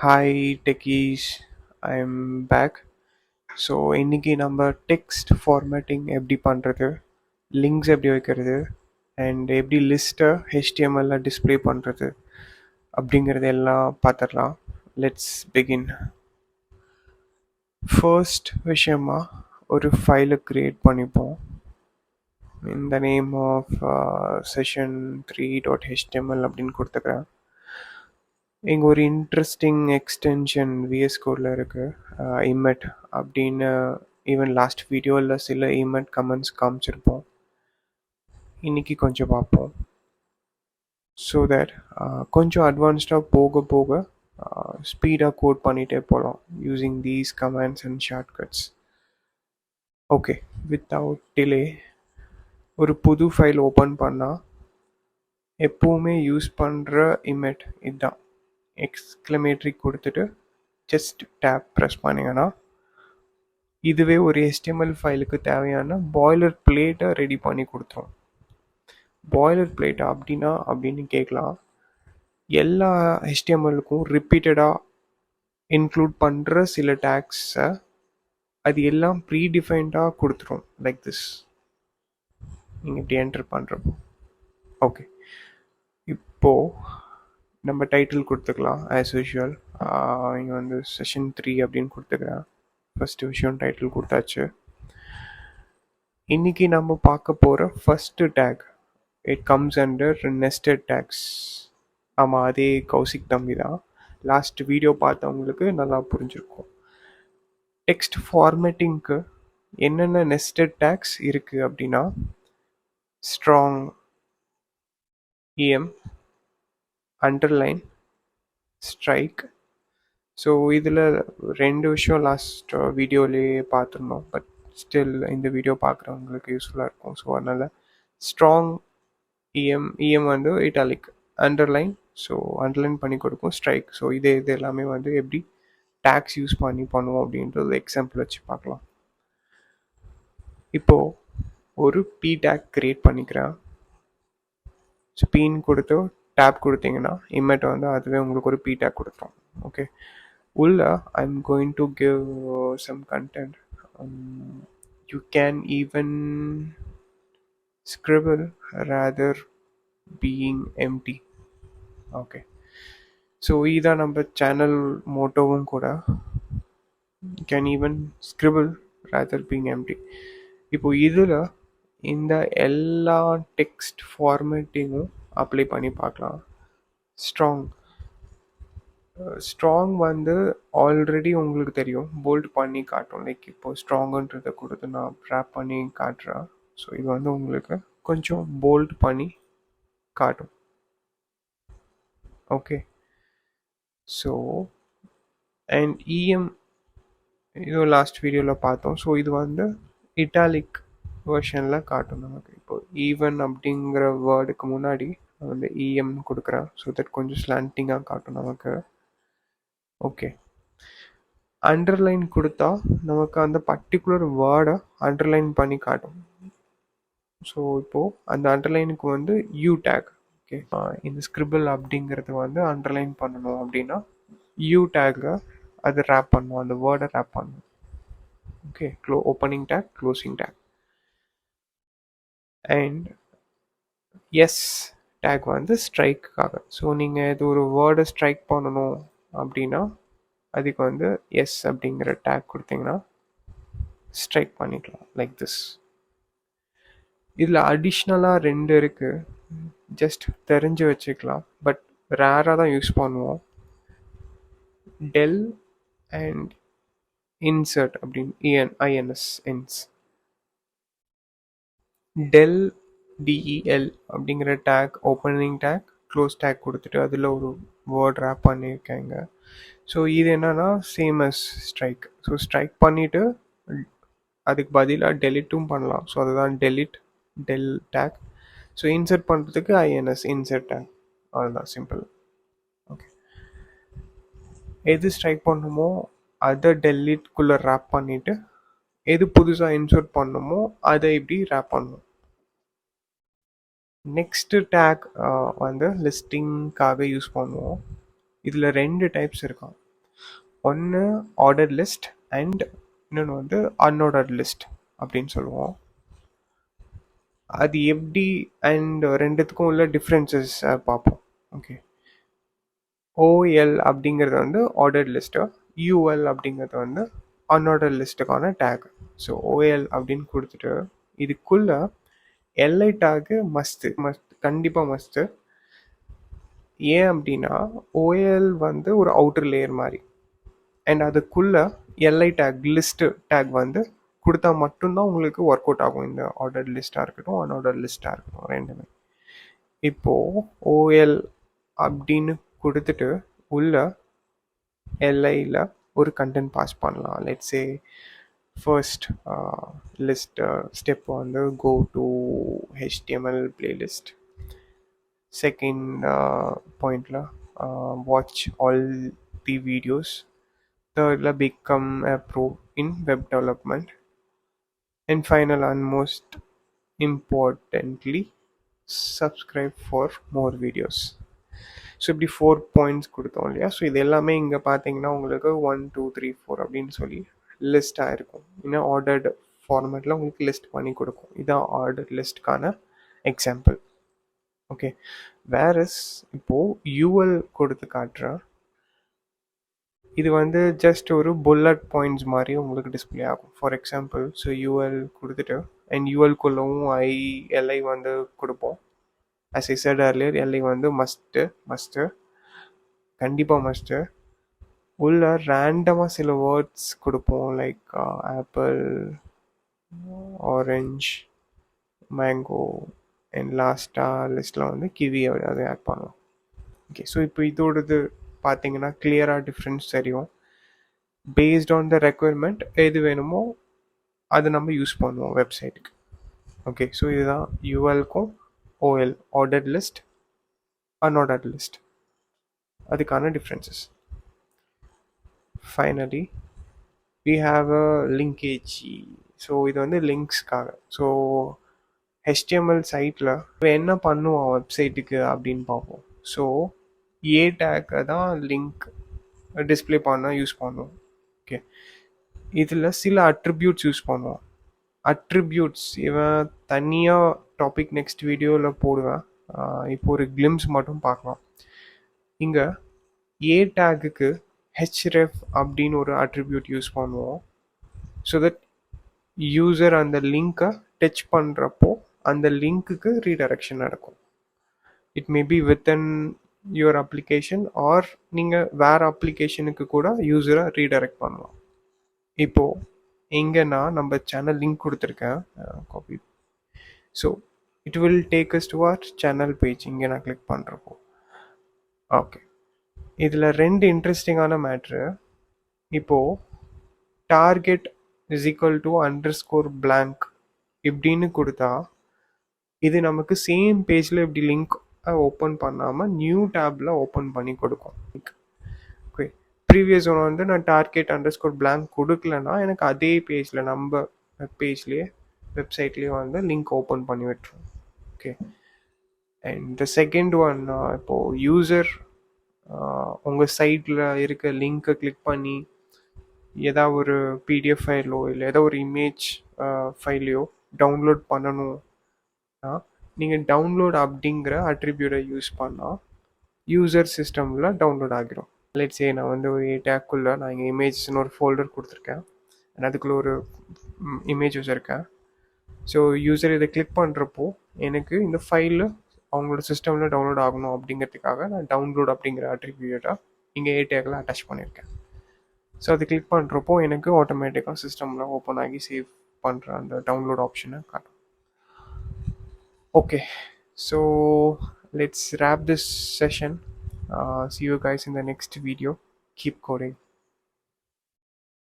Hi techies, I'm back. So இன்னைக்கு நம்ம text formatting எப்படி பண்ணுறது, லிங்க்ஸ் எப்படி வைக்கிறது, அண்ட் எப்படி லிஸ்ட்டை ஹெச்டிஎம்எல்ல டிஸ்ப்ளே பண்ணுறது அப்படிங்கிறது எல்லாம் பார்த்துடலாம். Let's begin. ஃபர்ஸ்ட் விஷயமா ஒரு ஃபைலை க்ரியேட் பண்ணிப்போம். இந்த நேம் ஆஃப் session3.html அப்படின்னு கொடுத்துக்கிறேன். இங்கே ஒரு இன்ட்ரெஸ்டிங் எக்ஸ்டென்ஷன் விஎஸ் கோடில் இருக்குது, இமெட் அப்படின்னு. ஈவன் லாஸ்ட் வீடியோவில் சில இமெட் கமெண்ட்ஸ் காமிச்சிருப்போம். இன்றைக்கி கொஞ்சம் பார்ப்போம். ஸோ தட் கொஞ்சம் அட்வான்ஸ்டாக போக போக ஸ்பீடாக கோட் பண்ணிகிட்டே போகலாம் using these comments and shortcuts. Okay, without delay ஒரு புது ஃபைல் ஓப்பன் பண்ணால் எப்போவுமே யூஸ் பண்ணுற இமெட் இதுதான். எக்ஸ்க்ளமேட்ரி கொடுத்துட்டு ஜஸ்ட் டேப் ப்ரெஸ் பண்ணிங்கன்னா இதுவே ஒரு HTML ஃபைலுக்கு தேவையான பாய்லர் பிளேட்டை ரெடி பண்ணி கொடுத்துரும். பாய்லர் பிளேட் அப்படின்னா அப்படின்னு கேட்கலாம். எல்லா HTMLக்கும் ரிப்பீட்டடாக இன்க்ளூட் பண்ணுற சில டேக்ஸை அது எல்லாம் ப்ரீடிஃபைன்டாக கொடுத்துரும். லைக் திஸ், நீங்கள் இப்படி என்டர் பண்ணுறப்போ. ஓகே, இப்போது நம்ம டைட்டில் கொடுத்துக்கலாம் ஆஸ் யூஷுவல். இங்கே வந்து session3 அப்படின்னு கொடுத்துக்கிறேன். ஃபஸ்ட்டு விஷயம் டைட்டில் கொடுத்தாச்சு. இன்றைக்கி நம்ம பார்க்க போகிற first tag it comes under nested tags. ஆமாம், அதே கௌசிக் தம்பி தான். லாஸ்ட் வீடியோ பார்த்தவங்களுக்கு நல்லா புரிஞ்சிருக்கும். டெக்ஸ்ட் ஃபார்மேட்டிங்க்கு என்னென்ன நெஸ்டட் டேக்ஸ் இருக்குது அப்படின்னா strong, EM, underline, strike. So இதில் ரெண்டு விஷயம் லாஸ்ட் வீடியோலேயே பார்த்துருந்தோம், பட் ஸ்டில் இந்த வீடியோ பார்க்குறவங்களுக்கு யூஸ்ஃபுல்லாக இருக்கும். ஸோ அதனால் ஸ்ட்ராங், EM வந்து இட்டாலிக், அண்டர்லைன், ஸோ அண்டர்லைன் பண்ணி கொடுக்கும், ஸ்ட்ரைக். ஸோ இது எல்லாமே வந்து எப்படி டேக்ஸ் யூஸ் பண்ணி பண்ணுவோம் அப்படின்றது எக்ஸாம்பிள் வச்சு பார்க்கலாம். இப்போது ஒரு P டேக் க்ரியேட் பண்ணிக்கிறேன். ஸோ பின்னு கொடுத்து டேப் கொடுத்தீங்கன்னா இமெட் வந்து அதுவே உங்களுக்கு ஒரு P டேக் கொடுத்துரும். ஓகே, உள்ள I'm going to give some content. You can even scribble rather being empty. Okay, so இதான் நம்ம சேனல் மோட்டோவும் கூட. You can even scribble rather being empty. இப்போ இதில் இந்த எல்லா டெக்ஸ்ட் ஃபார்மேட்டிங்கும் அப்ளை பண்ணி பார்க்கலாம். ஸ்ட்ராங் வந்து ஆல்ரெடி உங்களுக்கு தெரியும், போல்ட் பண்ணி காட்டும். லைக் இப்போ ஸ்ட்ராங்குன்றதை கொடுத்து நான் ட்ராப் பண்ணி காட்டுறேன். ஸோ இது வந்து உங்களுக்கு கொஞ்சம் போல்ட் பண்ணி காட்டும். ஓகே, ஸோ அண்ட் EM இது லாஸ்ட் வீடியோவில் பார்த்தோம். ஸோ இது வந்து இட்டாலிக் வெர்ஷனில் காட்டும் நமக்கு. இப்போ ஈவன் அப்படிங்கிற வேர்டுக்கு முன்னாடி நான் வந்து EM கொடுக்குறேன். ஸோ தட் கொஞ்சம் ஸ்லாண்டிங்காக காட்டும் நமக்கு. ஓகே, அண்டர்லைன் கொடுத்தா நமக்கு அந்த பர்டிகுலர் வேர்டை அண்டர்லைன் பண்ணி காட்டும். ஸோ இப்போது அந்த அண்டர்லைனுக்கு வந்து U டேக். ஓகே, இந்த ஸ்கிரிபிள் அப்படிங்கிறது வந்து அண்டர்லைன் பண்ணணும் அப்படின்னா U டேக்கை அது ரேப் பண்ணும், அந்த வேர்டை ரேப் பண்ணும். Okay, opening take, closing take. And S take வந்து ஸ்ட்ரைக்காக. ஸோ நீங்கள் இது ஒரு வேர்டை ஸ்ட்ரைக் பண்ணணும் அப்படின்னா அதுக்கு வந்து எஸ் அப்படிங்கிற டேக் கொடுத்தீங்கன்னா ஸ்ட்ரைக் பண்ணிக்கலாம், லைக் திஸ். இதில் அடிஷ்னலாக ரெண்டு இருக்குது, ஜஸ்ட் தெரிஞ்சு வச்சுக்கலாம், பட் ரேராக தான் யூஸ் பண்ணுவோம். டெல் அண்ட் இன்சர்ட் அப்படின்னு INS இன்ஸ். டெல் DEL அப்படிங்கிற tag opening tag, close tag கொடுத்துட்டு அதில் ஒரு வேர்ட் ரேப் பண்ணியிருக்காங்க. ஸோ இது என்னன்னா same as strike. So strike பண்ணிவிட்டு அதுக்கு பதிலாக டெலிட்டும் பண்ணலாம். ஸோ அதுதான் டெல் டேக். ஸோ இன்சர்ட் பண்ணுறதுக்கு INS இன்சர்ட் டேக், அதுதான் சிம்பிள். ஓகே, எது ஸ்ட்ரைக் பண்ணுமோ அதை டெலிட்குள்ளே ரேப் பண்ணிவிட்டு எது புதுசாக இன்சர்ட் பண்ணணுமோ அதை இப்படி ரேப் பண்ணணும். நெக்ஸ்ட் டேக் வந்து லிஸ்டிங்காக யூஸ் பண்ணுவோம். இதில் 2 டைப்ஸ் இருக்கும். ஒன்று ஆர்டர் லிஸ்ட் அண்ட் இன்னொன்று வந்து அன்ஆர்டர்ட் லிஸ்ட் அப்படின்னு சொல்லுவோம். அது எப்படி அண்ட் ரெண்டுத்துக்கும் உள்ள டிஃப்ரென்சஸ் பார்ப்போம். ஓகே, ஓஎல் அப்படிங்கிறது வந்து ஆர்டர்ட் லிஸ்ட்டு, யூஎல் அப்படிங்கிறது வந்து அன்ஆர்டர்ட் லிஸ்ட்டுக்கான டேக். ஸோ ஓஎல் அப்படின்னு கொடுத்துட்டு இதுக்குள்ள எல்ஐ டேக்கு மஸ்ட் கண்டிப்பாக மஸ்ட்டு. ஏன் அப்படின்னா ஓஎல் வந்து ஒரு அவுட்டர் லேயர் மாதிரி, அண்ட் அதுக்குள்ள எல்ஐ டேக் லிஸ்ட் டேக் வந்து கொடுத்தா மட்டும்தான் உங்களுக்கு ஒர்க் அவுட் ஆகும். இந்த ஆர்டர் லிஸ்ட்டாக இருக்கட்டும் அன்ஆர்டர் லிஸ்ட்டாக இருக்கட்டும் ரெண்டுமே. இப்போது ஓஎல் அப்படின்னு கொடுத்துட்டு உள்ள எல்ஐயில் ஒரு கண்டென்ட் பாஸ் பண்ணலாம். லெட்ஸே ஃபர்ஸ்ட் லிஸ்ட் ஸ்டெப் வந்து go to HTML playlist. Second பாயிண்டில் watch all the videos. Thirdly, become a pro in web development. And final and most importantly, subscribe for more videos. So இப்படி 4 points கொடுத்தோம் இல்லையா? So இது எல்லாமே இங்கே பார்த்தீங்கன்னா உங்களுக்கு 1 2 3 4 அப்படின்னு சொல்லி லிஸ்ட்டாக இருக்கும். இன்னும் ஆர்டர்டு ஃபார்மேட்டில் உங்களுக்கு லிஸ்ட் பண்ணி கொடுக்கும். இதுதான் ஆர்டர் லிஸ்ட்டுக்கான எக்ஸாம்பிள். ஓகே, வேறஸ் இப்போது யூஎல் கொடுத்து காட்டுறேன். இது வந்து ஜஸ்ட் ஒரு புல்லட் பாயிண்ட்ஸ் மாதிரி உங்களுக்கு டிஸ்பிளே ஆகும். ஃபார் எக்ஸாம்பிள், ஸோ யூஎல் கொடுத்துட்டு அண்ட் யூஎல்குள்ளவும் எல்ஐ வந்து கொடுப்போம். as I said earlier, LI வந்து மஸ்ட்டு கண்டிப்பாக மஸ்ட்டு. உள்ள ரேண்டமாக சில வேர்ட்ஸ் கொடுப்போம், like apple, orange, mango, and லாஸ்ட்டாக லிஸ்ட்டில் வந்து கிவி அதை ஆட் பண்ணுவோம். ஓகே, ஸோ இப்போ இதோடது பார்த்தீங்கன்னா கிளியராக டிஃப்ரென்ஸ் தெரியும். பேஸ்ட் ஆன் த ரெக்குயர்மெண்ட் எது வேணுமோ அது நம்ம யூஸ் பண்ணுவோம் வெப்சைட்டுக்கு. ஓகே, ஸோ இதுதான் யூஎல்க்கும் OL, ordered list unordered list, அதுக்கான differences. Finally we have a linkage. So இது வந்து லிங்க்ஸ்க்காக. ஸோ HTML சைட்டில் என்ன பண்ணுவோம் வெப்சைட்டுக்கு அப்படின்னு பார்ப்போம். ஸோ ஏ டேக்கை தான் லிங்க் டிஸ்பிளே பண்ண யூஸ் பண்ணுவோம். ஓகே, இதில் சில அட்ரிபியூட்ஸ் யூஸ் பண்ணுவோம். அட்ரிபியூட்ஸ் இவன் தனியாக டாபிக் நெக்ஸ்ட் வீடியோவில் போடுவேன். இப்போ ஒரு கிளிம்ஸ் மட்டும் பார்க்கலாம். இங்கே ஏ டேக்குக்கு href அப்படின்னு ஒரு அட்ரிபியூட் யூஸ் பண்ணுவோம். ஸோ தட் யூசர் அந்த லிங்க்கை டச் பண்ணுறப்போ அந்த லிங்க்குக்கு ரீடைரக்ஷன் நடக்கும். It may be within your application or நீங்கள் வேறு அப்ளிகேஷனுக்கு கூட யூஸரை ரீடைரக்ட் பண்ணலாம். இப்போது இங்கே நான் நம்ம சேனல் லிங்க் கொடுத்துருக்கேன், copy. So it will take us to our channel page. இங்கே நான் கிளிக் பண்ணுறப்போ ஓகே, இதில் 2 இன்ட்ரெஸ்டிங்கான மேட்ரு. இப்போது target is equal to _blank இப்படின்னு கொடுத்தா இது நமக்கு சேம் பேஜில் இப்படி லிங்க் ஓப்பன் பண்ணாமல் நியூ டேப்பில் ஓப்பன் பண்ணி கொடுக்கும். ஓகே, ப்ரீவியஸ் ஒன்று வந்து நான் டார்கெட் _blank கொடுக்கலன்னா எனக்கு அதே பேஜில் நம்ம பேஜ்லேயே வெப்சைட்லேயே வந்து லிங்க் ஓப்பன் பண்ணி விட்டுரும். ஓகே, அண்ட் செகண்ட் ஒன், இப்போது யூசர் உங்கள் சைட்டில் இருக்க லிங்க்கை கிளிக் பண்ணி ஏதாவது ஒரு பிடிஎஃப் ஃபைலோ இல்லை ஏதோ ஒரு இமேஜ் ஃபைலையோ டவுன்லோட் பண்ணணும்னா நீங்கள் டவுன்லோட் அப்படிங்கிற அட்ரிபியூட்டை யூஸ் பண்ணால் யூசர் சிஸ்டமில் டவுன்லோட் ஆகிடும். லெட்ஸ் சே நான் வந்து ஒரு டேக்குள்ளே நான் இங்கே இமேஜஸ்னு ஒரு ஃபோல்டர் கொடுத்துருக்கேன், அதுக்குள்ளே ஒரு இமேஜ் வச்சுருக்கேன். ஸோ யூசர் இதை கிளிக் பண்ணுறப்போ எனக்கு இந்த ஃபைலு அவங்களோட சிஸ்டமில் டவுன்லோட் ஆகணும் அப்படிங்கிறதுக்காக நான் டவுன்லோட் அப்படிங்கிற அட்ரிபியூட்டை இங்கே டேக்கில் அட்டாச் பண்ணியிருக்கேன். ஸோ அது கிளிக் பண்ணுறப்போ எனக்கு ஆட்டோமேட்டிக்காக சிஸ்டமில் ஓப்பன் ஆகி சேவ் பண்ணுற அந்த டவுன்லோட் ஆப்ஷனை காட்டும். Okay, so let's wrap this session. See you guys in the next video. Keep coding.